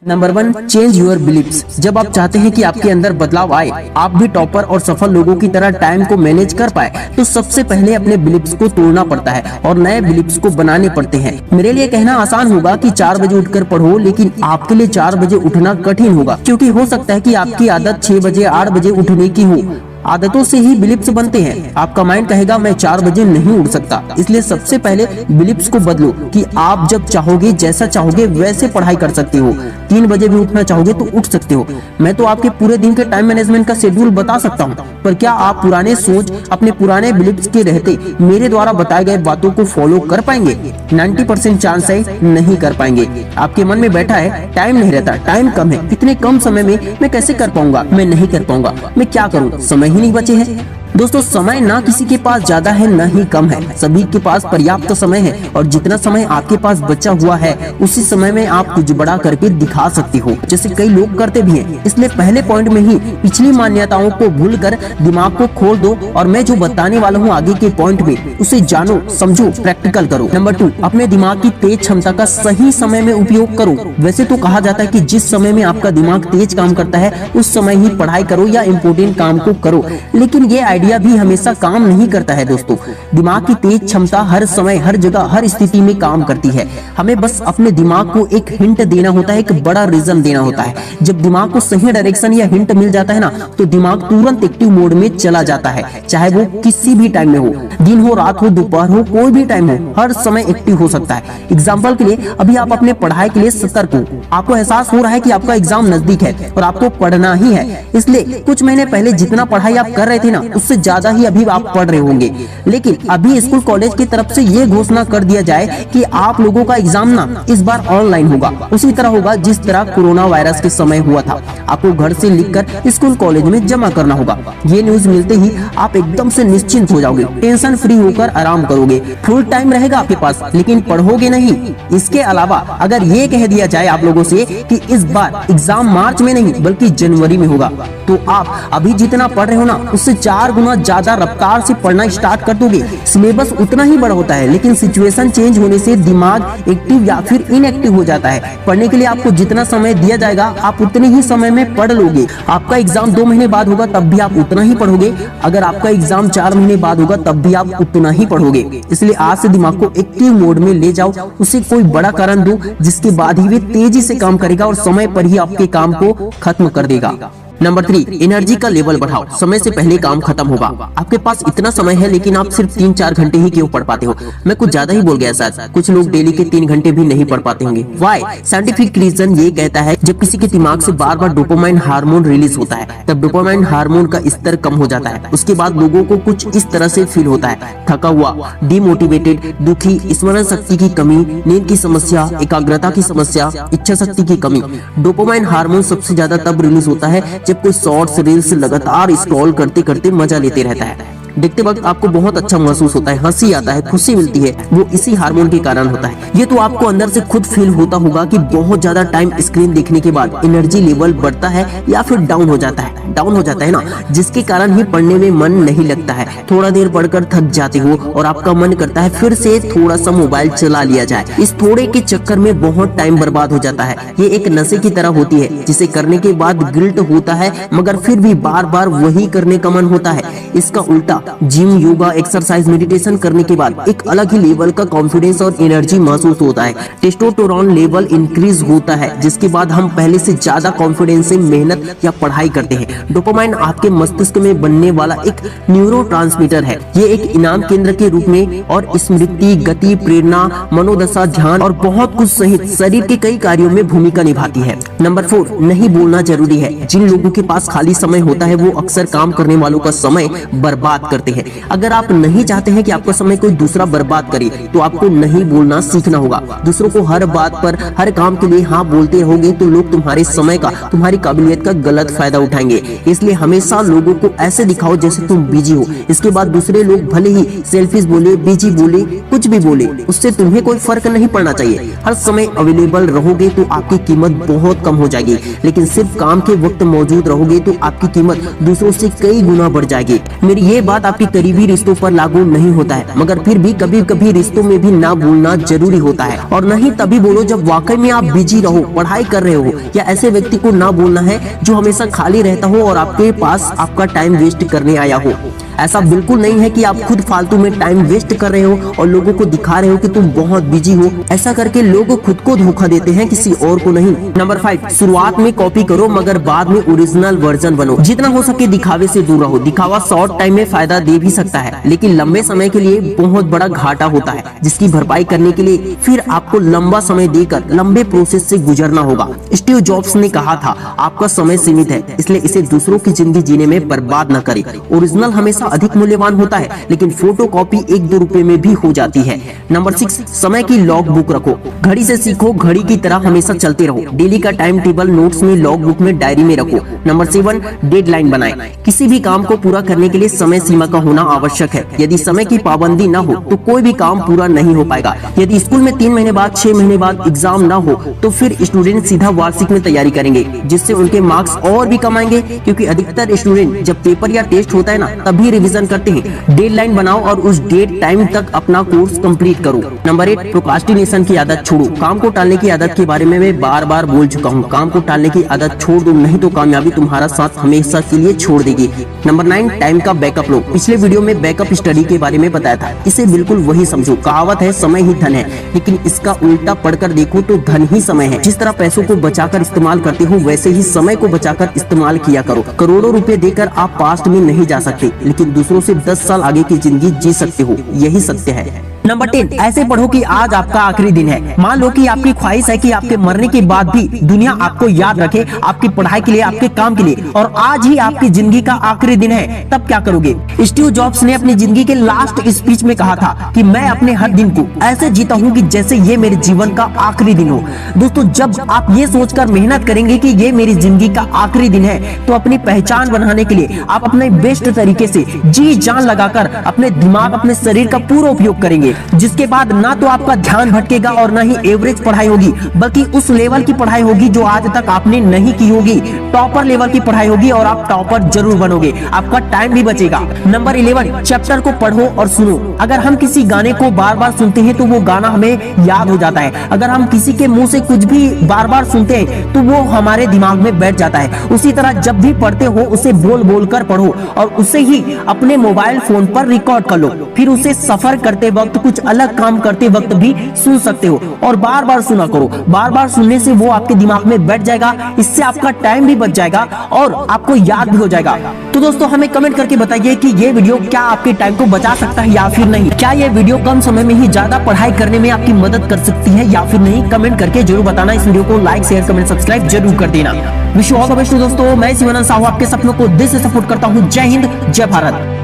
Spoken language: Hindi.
Number 1, change your beliefs. जब आप चाहते हैं कि आपके अंदर बदलाव आए, आप भी टॉपर और सफल लोगों की तरह टाइम को मैनेज कर पाए, तो सबसे पहले अपने बिलीव्स को तोड़ना पड़ता है और नए बिलीव्स को बनाने पड़ते हैं। मेरे लिए कहना आसान होगा कि 4 बजे उठकर पढ़ो, लेकिन आपके लिए 4 बजे उठना कठिन होगा, क्योंकि हो सकता है कि आपकी आदत 6 बजे 8 बजे उठने की हो। आदतों से ही बिलीव्स बनते हैं। आपका माइंड कहेगा मैं 4 बजे नहीं उठ सकता, इसलिए सबसे पहले बिलीव्स को बदलो कि आप जब चाहोगे, जैसा चाहोगे वैसे पढ़ाई कर सकते हो। 3 बजे भी उठना चाहोगे तो उठ सकते हो। मैं तो आपके पूरे दिन के टाइम मैनेजमेंट का शेड्यूल बता सकता हूँ, पर क्या आप पुराने सोच, अपने पुराने बिलीव्स के रहते मेरे द्वारा बताए गए बातों को फॉलो कर पाएंगे? 90% चांस है नहीं कर पाएंगे। आपके मन में बैठा है टाइम नहीं रहता, टाइम कम है, इतने कम समय में मैं कैसे कर पाऊंगा, मैं नहीं कर पाऊंगा, मैं क्या करूँ, समय ही नहीं बचे हैं। दोस्तों, समय ना किसी के पास ज्यादा है ना ही कम है, सभी के पास पर्याप्त समय है, और जितना समय आपके पास बचा हुआ है उसी समय में आप कुछ बड़ा करके दिखा सकते हो, जैसे कई लोग करते भी हैं। इसलिए पहले पॉइंट में ही पिछली मान्यताओं को भूलकर दिमाग को खोल दो, और मैं जो बताने वाला हूँ आगे के पॉइंट में उसे जानो, समझो, प्रैक्टिकल करो। नंबर 2, अपने दिमाग की तेज क्षमता का सही समय में उपयोग करो। वैसे तो कहा जाता है कि जिस समय में आपका दिमाग तेज काम करता है उस समय ही पढ़ाई करो या इम्पोर्टेंट काम को करो, लेकिन ये आइडिया भी हमेशा काम नहीं करता है दोस्तों। दिमाग की तेज क्षमता हर समय, हर जगह, हर स्थिति में काम करती है। हमें बस अपने दिमाग को एक हिंट देना होता है, एक बड़ा रीजन देना होता है। जब दिमाग को सही डायरेक्शन या हिंट मिल जाता है ना, तो दिमाग तुरंत एक्टिव मोड में चला जाता है, चाहे वो किसी भी टाइम में हो, दिन हो, रात हो, दोपहर हो, कोई भी टाइम हो, हर समय एक्टिव हो सकता है। एग्जाम्पल के लिए, अभी आप अपने पढ़ाई के लिए सतर्क हो, आपको एहसास हो रहा है कि आपका एग्जाम नजदीक है और आपको पढ़ना ही है, इसलिए कुछ महीने पहले जितना पढ़ाई आप कर रहे थे ना, उससे ज्यादा ही अभी आप पढ़ रहे होंगे। लेकिन अभी स्कूल कॉलेज की तरफ से ये घोषणा कर दिया जाए कि आप लोगों का एग्जाम ना इस बार ऑनलाइन होगा, उसी तरह होगा जिस तरह कोरोना वायरस के समय हुआ था। आपको घर से लिखकर स्कूल कॉलेज में जमा करना होगा। ये न्यूज मिलते ही आप एकदम से निश्चिंत हो जाओगे, टेंशन फ्री होकर आराम करोगे, फुल टाइम रहेगा आपके पास, लेकिन पढ़ोगे नहीं। इसके अलावा अगर ये कह दिया जाए आप लोगों से कि इस बार एग्जाम मार्च में नहीं बल्कि जनवरी में होगा, तो आप अभी जितना पढ़ रहे हो ना उससे 4 गुना ज्यादा रफ्तार से पढ़ना स्टार्ट कर दोगे। सिलेबस उतना ही बड़ा होता है, लेकिन सिचुएशन चेंज होने से दिमाग एक्टिव या फिर इनएक्टिव हो जाता है। पढ़ने के लिए आपको जितना समय दिया जाएगा आप उतने ही समय में पढ़ लोगे। आपका एग्जाम 2 महीने बाद होगा तब भी आप उतना ही पढ़ोगे, अगर आपका एग्जाम 4 महीने बाद होगा तब भी आप उतना ही पढ़ोगे। इसलिए आज से दिमाग को एक्टिव मोड में ले जाओ, उसे कोई बड़ा कारण दो जिसके बाद ही वे तेजी से काम करेगा और समय पर ही आपके काम को खत्म कर देगा। नंबर 3, एनर्जी का लेवल बढ़ाओ। समय से पहले काम खत्म होगा। आपके पास इतना समय है, लेकिन आप सिर्फ 3-4 घंटे ही क्यों पढ़ पाते हो? मैं कुछ ज्यादा ही बोल गया शायद। कुछ लोग डेली के 3 घंटे भी नहीं पढ़ पाते होंगे। व्हाई? साइंटिफिक रीजन ये कहता है, जब किसी के दिमाग से बार बार डोपामाइन हार्मोन रिलीज होता है, तब डोपामाइन हार्मोन का स्तर कम हो जाता है। उसके बाद लोगों को कुछ इस तरह से फील होता है, थका हुआ, डिमोटिवेटेड, दुखी, स्मरण शक्ति की कमी, नींद की समस्या, एकाग्रता की समस्या, इच्छा शक्ति की कमी। डोपामाइन हार्मोन सबसे ज्यादा तब रिलीज होता है जब कोई शॉर्ट्स रील्स लगातार स्क्रॉल करते करते मजा लेते रहता है। देखते वक्त आपको बहुत अच्छा महसूस होता है, हंसी आता है, खुशी मिलती है, वो इसी हार्मोन के कारण होता है। ये तो आपको अंदर से खुद फील होता होगा कि बहुत ज्यादा टाइम स्क्रीन देखने के बाद एनर्जी लेवल बढ़ता है या फिर डाउन हो जाता है। डाउन हो जाता है ना, जिसके कारण ही पढ़ने में मन नहीं लगता है। थोड़ा देर पढ़कर थक जाते हो और आपका मन करता है फिर से थोड़ा सा मोबाइल चला लिया जाए। इस थोड़े के चक्कर में बहुत टाइम बर्बाद हो जाता है। ये एक नशे की तरह होती है, जिसे करने के बाद गिल्ट होता है, मगर फिर भी बार बार वही करने का मन होता है। इसका उल्टा, जिम, योगा, एक्सरसाइज, मेडिटेशन करने के बाद एक अलग ही लेवल का कॉन्फिडेंस और एनर्जी महसूस होता है। टेस्टोस्टेरोन लेवल इंक्रीज होता है, जिसके बाद हम पहले से ज्यादा कॉन्फिडेंस से मेहनत या पढ़ाई करते हैं। डोपामाइन आपके मस्तिष्क में बनने वाला एक न्यूरोट्रांसमीटर है। ये एक इनाम केंद्र के रूप में और स्मृति, गति, प्रेरणा, मनोदशा, ध्यान और बहुत कुछ सहित शरीर के कई कार्यों में भूमिका निभाती है। नंबर 4, नहीं बोलना जरूरी है। जिन लोगों के पास खाली समय होता है वो अक्सर काम करने वालों का समय बर्बाद करते हैं। अगर आप नहीं चाहते हैं कि आपका समय कोई दूसरा बर्बाद करे, तो आपको नहीं बोलना सीखना होगा। दूसरों को हर बात पर, हर काम के लिए हाँ बोलते रहोगे तो लोग तुम्हारे समय का, तुम्हारी काबिलियत का गलत फायदा उठाएंगे। इसलिए हमेशा लोगों को ऐसे दिखाओ जैसे तुम बिजी हो। इसके बाद दूसरे लोग भले ही सेल्फिश बोले, बिजी बोले, कुछ भी बोले, उससे तुम्हें कोई फर्क नहीं पड़ना चाहिए। हर समय अवेलेबल रहोगे तो आपकी कीमत बहुत कम हो जाएगी, लेकिन सिर्फ काम के वक्त मौजूद रहोगे तो आपकी कीमत दूसरों से कई गुना बढ़ जाएगी। मेरी ये बात बात आपके करीबी रिश्तों पर लागू नहीं होता है, मगर फिर भी कभी कभी रिश्तों में भी ना बोलना जरूरी होता है। और नहीं तभी बोलो जब वाकई में आप बिजी रहो, पढ़ाई कर रहे हो, या ऐसे व्यक्ति को ना बोलना है जो हमेशा खाली रहता हो और आपके पास आपका टाइम वेस्ट करने आया हो। ऐसा बिल्कुल नहीं है कि आप खुद फालतू में टाइम वेस्ट कर रहे हो और लोगों को दिखा रहे हो कि तुम बहुत बिजी हो। ऐसा करके लोग खुद को धोखा देते हैं, किसी और को नहीं। नंबर 5, शुरुआत में कॉपी करो मगर बाद में ओरिजिनल वर्जन बनो। जितना हो सके दिखावे से दूर रहो। दिखावा शॉर्ट टाइम में फायदा दे भी सकता है, लेकिन लंबे समय के लिए बहुत बड़ा घाटा होता है, जिसकी भरपाई करने के लिए फिर आपको लंबा समय देकर लंबे प्रोसेस से गुजरना होगा। स्टीव जॉब्स ने कहा था, आपका समय सीमित है, इसलिए इसे दूसरों की जिंदगी जीने में बर्बाद न करें। ओरिजिनल हमेशा अधिक मूल्यवान होता है, लेकिन फोटो कॉपी 1-2 रुपए में भी हो जाती है। नंबर 6, समय की लॉग बुक रखो। घड़ी से सीखो, घड़ी की तरह हमेशा चलते रहो। डेली का टाइम टेबल नोट्स में, लॉग बुक में, डायरी में रखो। नंबर 7, डेडलाइन बनाएं। किसी भी काम को पूरा करने के लिए समय सीमा का होना आवश्यक है। यदि समय की पाबंदी न हो तो कोई भी काम पूरा नहीं हो पाएगा। यदि स्कूल में 3 महीने बाद, 6 महीने बाद एग्जाम न हो तो फिर स्टूडेंट सीधा वार्षिक में तैयारी करेंगे, जिससे उनके मार्क्स और भी कम आएंगे, क्योंकि अधिकतर स्टूडेंट जब पेपर या टेस्ट होता है ना, तभी रिवीजन करते हैं। डेडलाइन बनाओ और उस डेट टाइम तक अपना कोर्स कंप्लीट करो। नंबर 8, प्रोक्रास्टिनेशन की आदत छोड़ो। काम को टालने की आदत के बारे में मैं बार बार बोल चुका हूँ। काम को टालने की आदत छोड़ दो, नहीं तो कामयाबी तुम्हारा साथ हमेशा के लिए छोड़ देगी। नंबर 9, टाइम का बैकअप लो। पिछले वीडियो में बैकअप स्टडी के बारे में बताया था, इसे बिल्कुल वही समझो। कहावत है, समय ही धन है, लेकिन इसका उल्टा पढ़कर देखो तो धन ही समय है। जिस तरह पैसों को बचाकर इस्तेमाल करते हो, वैसे ही समय को बचाकर इस्तेमाल किया करो। करोड़ों रुपए देकर आप पास्ट में नहीं जा सकते, लेकिन दूसरों से 10 साल आगे की जिंदगी जी सकते हो, यही सत्य है। नंबर 10, ऐसे पढ़ो कि आज आपका आखिरी दिन है। मान लो कि आपकी ख्वाहिश है कि आपके मरने के बाद भी दुनिया आपको याद रखे, आपकी पढ़ाई के लिए, आपके काम के लिए, और आज ही आपकी जिंदगी का आखिरी दिन है, तब क्या करोगे? स्टीव जॉब्स ने अपनी जिंदगी के लास्ट स्पीच में कहा था कि मैं अपने हर दिन को ऐसे जीता हूँ कि जैसे ये मेरे जीवन का आखिरी दिन हो। दोस्तों, जब आप ये सोचकर मेहनत करेंगे कि ये मेरी जिंदगी का आखिरी दिन है, तो अपनी पहचान बनाने के लिए आप अपने बेस्ट तरीके से जी जान लगाकर अपने दिमाग, अपने शरीर का पूरा उपयोग करेंगे, जिसके बाद ना तो आपका ध्यान भटकेगा और ना ही एवरेज पढ़ाई होगी, बल्कि उस लेवल की पढ़ाई होगी जो आज तक आपने नहीं की होगी। टॉपर लेवल की पढ़ाई होगी और आप टॉपर जरूर बनोगे। आपका टाइम भी बचेगा। नंबर 11, चैप्टर को पढ़ो और सुनो। अगर हम किसी गाने को बार बार सुनते हैं तो वो गाना हमें याद हो जाता है। अगर हम किसी के मुंह से कुछ भी बार बार सुनते हैं तो वो हमारे दिमाग में बैठ जाता है। उसी तरह जब भी पढ़ते हो उसे बोल बोल कर पढ़ो और उसे ही अपने मोबाइल फोन पर रिकॉर्ड कर लो। फिर उसे सफर करते वक्त, कुछ अलग काम करते वक्त भी सुन सकते हो और बार बार सुना करो। बार बार सुनने से वो आपके दिमाग में बैठ जाएगा, इससे आपका टाइम भी बच जाएगा और आपको याद भी हो जाएगा। तो दोस्तों, हमें कमेंट करके बताइए कि ये वीडियो क्या आपके टाइम को बचा सकता है या फिर नहीं। क्या ये वीडियो कम समय में ही ज्यादा पढ़ाई करने में आपकी मदद कर सकती है या फिर नहीं? कमेंट करके जरूर बताना। इस वीडियो को लाइक, शेयर, कमेंट, सब्सक्राइब जरूर कर देना। Wish you all the best दोस्तों। मैं शिवानंद साहू आपके सपनों को दिल से सपोर्ट करता हूँ। जय हिंद, जय भारत।